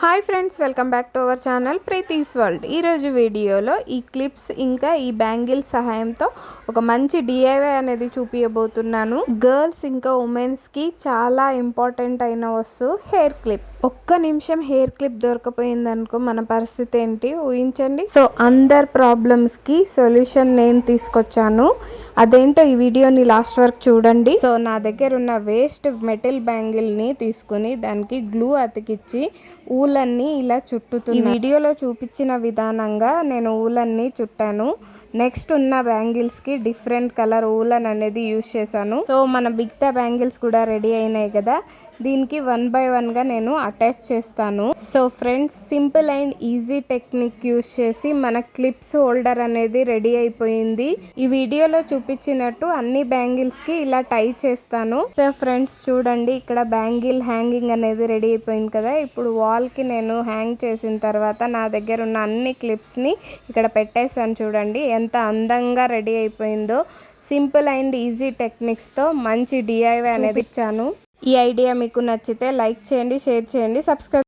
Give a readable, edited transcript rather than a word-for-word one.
Hi friends, welcome back to our channel Preethi's world. ఈరోజు వీడియోలో ఈ క్లిప్స్ ఇంకా ఈ బ్యాంగిల్స్ సహాయంతో ఒక మంచి డిఐవై అనేది చూపించబోతున్నాను. గర్ల్స్ ఇంకా ఉమెన్స్కి చాలా ఇంపార్టెంట్ అయిన వస్తువు హెయిర్ క్లిప్. ఒక్క నిమిషం హెయిర్ క్లిప్ దొరకపోయింది అనుకో మన పరిస్థితి ఏంటి ఊహించండి. సో అందరి ప్రాబ్లమ్స్కి సొల్యూషన్ నేను తీసుకొచ్చాను. అదేంటో ఈ వీడియోని లాస్ట్ వరకు చూడండి. సో నా దగ్గర ఉన్న వేస్ట్ మెటల్ బ్యాంగిల్ని తీసుకుని దానికి గ్లూ అతికిచ్చి ఊలన్నీ ఇలా చుట్టుతుంది. ఈ వీడియోలో చూపించిన విధానంగా నేను ఊలన్నీ చుట్టాను. నెక్స్ట్ ఉన్న బ్యాంగిల్స్కి డిఫరెంట్ కలర్ ఊలన్ అనేది యూజ్ చేశాను. సో మన బిగ్తా బ్యాంగిల్స్ కూడా రెడీ అయినాయి కదా, దీనికి 1 by 1గా నేను అటాచ్ చేస్తాను. So friends, simple and easy technique use చేసి మన క్లిప్స్ హోల్డర్ అనేది రెడీ అయిపోయింది. ఈ వీడియోలో చూపించినట్టు అన్ని బ్యాంగిల్స్కి ఇలా టై చేస్తాను. సో ఫ్రెండ్స్ చూడండి, ఇక్కడ బ్యాంగిల్ హ్యాంగింగ్ అనేది రెడీ అయిపోయింది కదా. ఇప్పుడు వాల్కి నేను హ్యాంగ్ చేసిన తర్వాత నా దగ్గర ఉన్న అన్ని క్లిప్స్ని ఇక్కడ పెట్టేసాను. చూడండి ఎంత అందంగా రెడీ అయిపోయిందో. సింపుల్ అండ్ ఈజీ టెక్నిక్స్తో మంచి డిఐవై అనేది ఇచ్చాను. ఈ ఐడియా మీకు నచ్చితే లైక్ చేయండి, షేర్ చేయండి, సబ్స్క్రైబ్